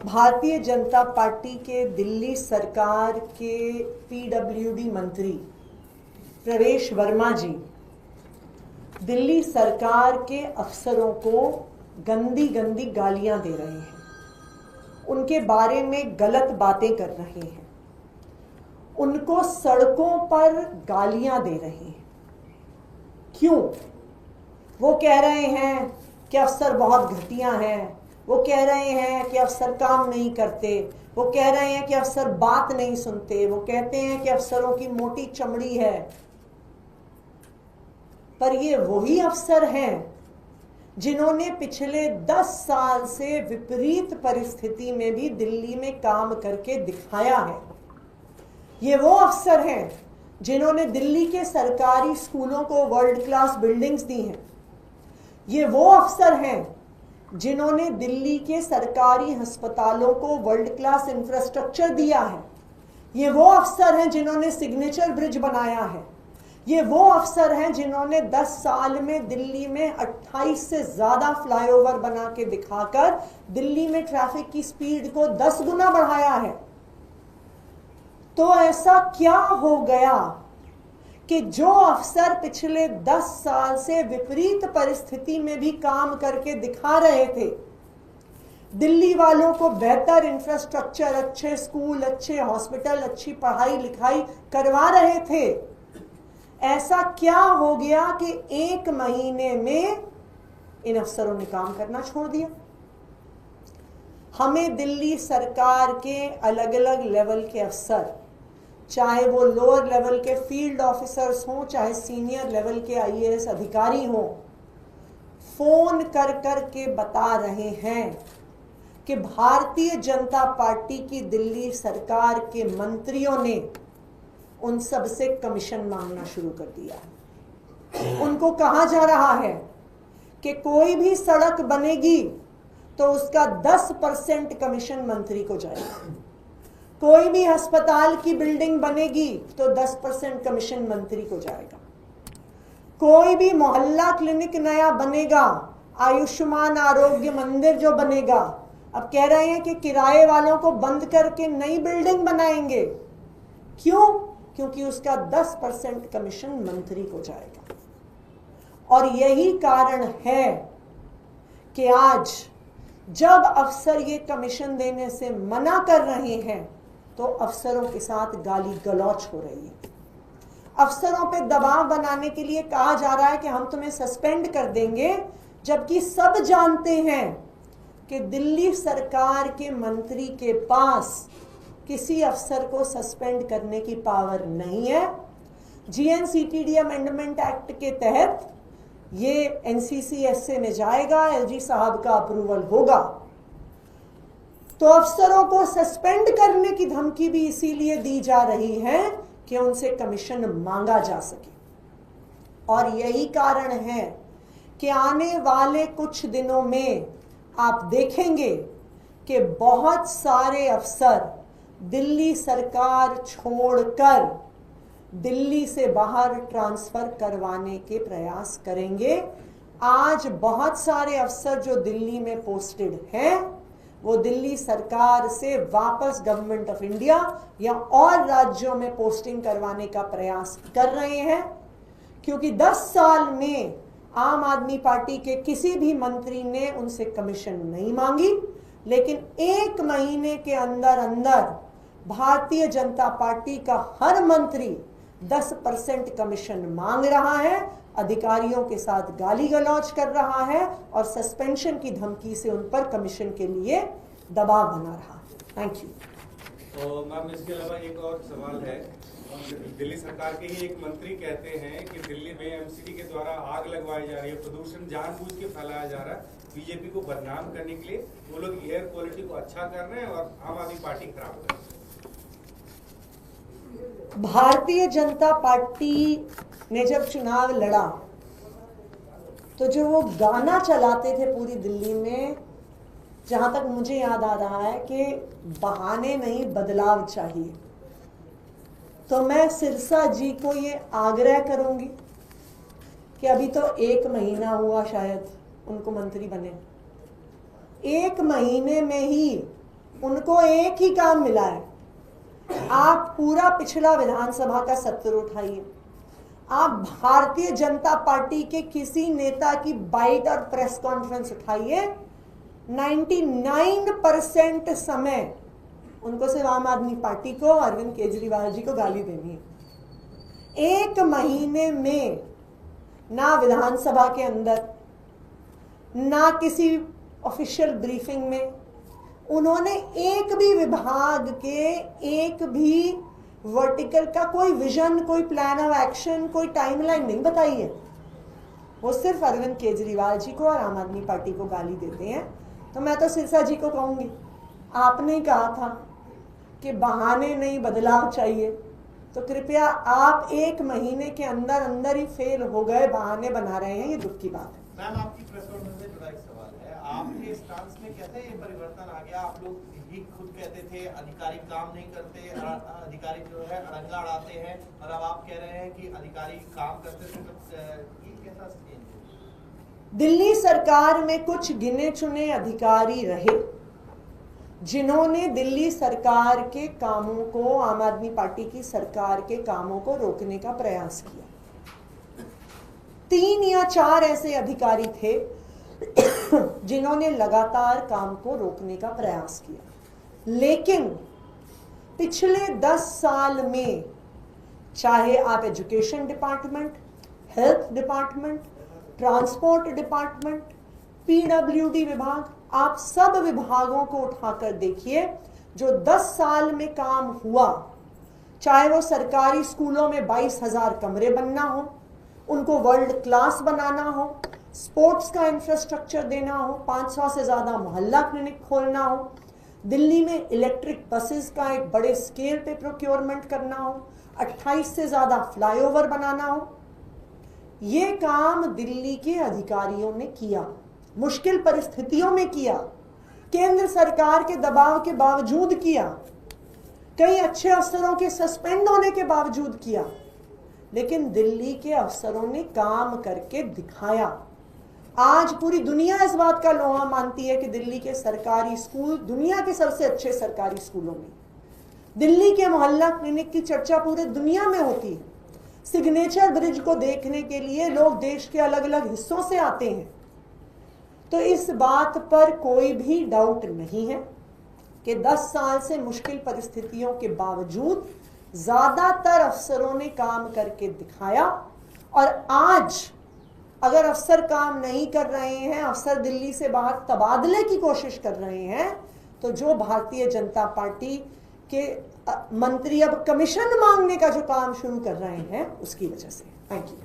Bharatiya Janata party के दिल्ली सरकार के पीडब्ल्यूडी मंत्री प्रवेश वर्मा जी दिल्ली सरकार के अफसरों को गंदी गंदी गालियां दे रहे हैं, उनके बारे में गलत बातें कर रहे हैं, उनको सड़कों पर गालियां दे रहे हैं। क्यों? वो कह रहे हैं कि अफसर बहुत घटिया हैं, वो कह रहे हैं कि अफसर काम नहीं करते, वो कह रहे हैं कि अफसर बात नहीं सुनते, वो कहते हैं कि अफसरों की मोटी चमड़ी है। पर ये वही अफसर हैं जिन्होंने पिछले 10 साल से विपरीत परिस्थिति में भी दिल्ली में काम करके दिखाया है। ये वो अफसर हैं जिन्होंने दिल्ली के सरकारी स्कूलों को वर्ल्ड क्लास बिल्डिंग्स दी हैं। ये वो अफसर हैं जिन्होंने दिल्ली के सरकारी अस्पतालों को वर्ल्ड क्लास इंफ्रास्ट्रक्चर दिया है। ये वो अफसर हैं जिन्होंने सिग्नेचर ब्रिज बनाया है। ये वो अफसर हैं जिन्होंने 10 साल में दिल्ली में 28 से ज्यादा फ्लाईओवर बना के दिखाकर दिल्ली में ट्रैफिक की स्पीड को 10 गुना बढ़ाया है। तो ऐसा क्या हो गया कि जो अफसर पिछले 10 साल से विपरीत परिस्थिति में भी काम करके दिखा रहे थे, दिल्ली वालों को बेहतर इंफ्रास्ट्रक्चर, अच्छे स्कूल, अच्छे हॉस्पिटल, अच्छी पढ़ाई लिखाई करवा रहे थे, ऐसा क्या हो गया कि 1 महीने में इन अफसरों ने काम करना छोड़ दिया? हमें दिल्ली सरकार के अलग अलग लेवल के अफसर, चाहे वो लोअर लेवल के फील्ड ऑफिसर्स हों, चाहे सीनियर लेवल के आईएएस अधिकारी हों, फोन कर कर के बता रहे हैं कि भारतीय जनता पार्टी की दिल्ली सरकार के मंत्रियों ने उन सब से कमीशन मांगना शुरू कर दिया है। उनको कहा जा रहा है कि कोई भी सड़क बनेगी तो उसका 10% कमीशन मंत्री को जाएगा, कोई भी अस्पताल की बिल्डिंग बनेगी तो 10% कमीशन मंत्री को जाएगा, कोई भी मोहल्ला क्लिनिक नया बनेगा, आयुष्मान आरोग्य मंदिर जो बनेगा, अब कह रहे हैं कि किराए वालों को बंद करके नई बिल्डिंग बनाएंगे। क्यों? क्योंकि उसका 10% कमीशन मंत्री को जाएगा। और यही कारण है कि आज जब अफसर ये कमीशन देने से मना कर रहे हैं तो अफसरों के साथ गाली गलौच हो रही है। अफसरों पे दबाव बनाने के लिए कहा जा रहा है कि हम तुम्हें सस्पेंड कर देंगे, जबकि सब जानते हैं कि दिल्ली सरकार के मंत्री के पास किसी अफसर को सस्पेंड करने की पावर नहीं है। जीएनसीटीडी अमेंडमेंट एक्ट के तहत ये एनसीसीएसए में जाएगा, एलजी साहब का अप्रूवल होगा, तो अफसरों को सस्पेंड करने की धमकी भी इसीलिए दी जा रही है कि उनसे कमीशन मांगा जा सके। और यही कारण है कि आने वाले कुछ दिनों में आप देखेंगे कि बहुत सारे अफसर दिल्ली सरकार छोड़कर दिल्ली से बाहर ट्रांसफर करवाने के प्रयास करेंगे। आज बहुत सारे अफसर जो दिल्ली में पोस्टेड हैं वो दिल्ली सरकार से वापस गवर्नमेंट ऑफ इंडिया या और राज्यों में पोस्टिंग करवाने का प्रयास कर रहे हैं, क्योंकि 10 साल में आम आदमी पार्टी के किसी भी मंत्री ने उनसे कमीशन नहीं मांगी, लेकिन 1 महीने के अंदर अंदर भारतीय जनता पार्टी का हर मंत्री 10% कमीशन मांग रहा है, अधिकारियों के साथ गाली गलौज कर रहा है और सस्पेंशन की धमकी से उन पर कमीशन के लिए दबाव बना रहा है। Thank you. तो मैम, इसके अलावा एक और सवाल है। दिल्ली सरकार के ही एक मंत्री कहते हैं कि दिल्ली में एमसीडी के द्वारा आग लगवाई जा रही है, प्रदूषण जानबूझ के फैलाया जा रहा है, बीजेपी को बदनाम करने के लिए। वो लोग एयर क्वालिटी को अच्छा कर रहे हैं और आम आदमी पार्टी खराब कर रही है। भारतीय जनता पार्टी ने जब चुनाव लड़ा तो जो वो गाना चलाते थे पूरी दिल्ली में, जहां तक मुझे याद आ रहा है कि बहाने नहीं बदलाव चाहिए, तो मैं सिरसा जी को ये आग्रह करूंगी कि अभी तो 1 महीना हुआ शायद उनको मंत्री बने, 1 महीने में ही उनको एक ही काम मिला है, आप पूरा पिछला विधानसभा का सत्र उठाइए, आप भारतीय जनता पार्टी के किसी नेता की बाइट और प्रेस कॉन्फ्रेंस उठाइए, 99% समय उनको सिर्फ आम आदमी पार्टी को, अरविंद केजरीवाल जी को गाली देनी है। एक महीने में ना विधानसभा के अंदर, ना किसी ऑफिशियल ब्रीफिंग में उन्होंने एक भी विभाग के एक भी वर्टिकल का कोई विजन, कोई प्लान ऑफ एक्शन, कोई टाइमलाइन नहीं बताई है। वो सिर्फ अरविंद केजरीवाल जी को और आम आदमी पार्टी को गाली देते हैं। तो मैं तो सिरसा जी को कहूंगी, आपने कहा था कि बहाने नहीं बदलाव चाहिए, तो कृपया आप एक महीने के अंदर अंदर ही फेल हो गए, बहाने बना रहे हैं, ये दुख की बात है। मैम, आपकी प्रेस कॉन्फ्रेंस से जुड़ा एक सवाल है, आपके स्टांस में कैसे ये परिवर्तन आ गया? आप लोग ही खुद कहते थे अधिकारी काम नहीं करते, अधिकारी जो है अड़ंगा अड़ाते हैं, और अब आप कह रहे हैं कि अधिकारी काम करते थे, तो ये कैसा चेंज है? दिल्ली सरकार में कुछ गिने चुने अधिकारी रहे जिन्होंने दिल्ली सरकार के कामों को, आम आदमी पार्टी की सरकार के कामों को रोकने का प्रयास किया। 3 या 4 ऐसे अधिकारी थे जिन्होंने लगातार काम को रोकने का प्रयास किया। लेकिन पिछले 10 साल में, चाहे आप education department, health department, transport department, PWD विभाग, आप सब विभागों को उठाकर देखिए, जो 10 साल में काम हुआ, चाहे वो सरकारी स्कूलों में 22,000 कमरे बनना हो, उनको वर्ल्ड क्लास बनाना हो, स्पोर्ट्स का इंफ्रास्ट्रक्चर देना हो, 500 से ज्यादा मोहल्ला क्लिनिक खोलना हो, दिल्ली में इलेक्ट्रिक बसेस का एक बड़े स्केल पे प्रोक्योरमेंट करना हो, 28 से ज्यादा फ्लाईओवर बनाना हो, ये काम दिल्ली के अधिकारियों ने किया। मुश्किल परिस्थितियों में किया, केंद्र सरकार के दबाव के बावजूद किया, कई अच्छे अफसरों के सस्पेंड होने के बावजूद किया, लेकिन दिल्ली के अफसरों ने काम करके दिखाया। आज पूरी दुनिया इस बात का लोहा मानती है कि दिल्ली के सरकारी स्कूल दुनिया के सबसे अच्छे सरकारी स्कूलों में, दिल्ली के मोहल्ला क्लिनिक की चर्चा पूरे दुनिया में होती है। सिग्नेचर ब्रिज को देखने के लिए लोग देश के अलग अलग हिस्सों से आते हैं। तो इस बात पर कोई भी डाउट नहीं है कि 10 साल से मुश्किल परिस्थितियों के बावजूद ज्यादातर अफसरों ने काम करके दिखाया। और आज अगर अफसर काम नहीं कर रहे हैं, अफसर दिल्ली से बाहर तबादले की कोशिश कर रहे हैं, तो जो भारतीय जनता पार्टी के मंत्री अब कमीशन मांगने का जो काम शुरू कर रहे हैं, उसकी वजह से। Thank you.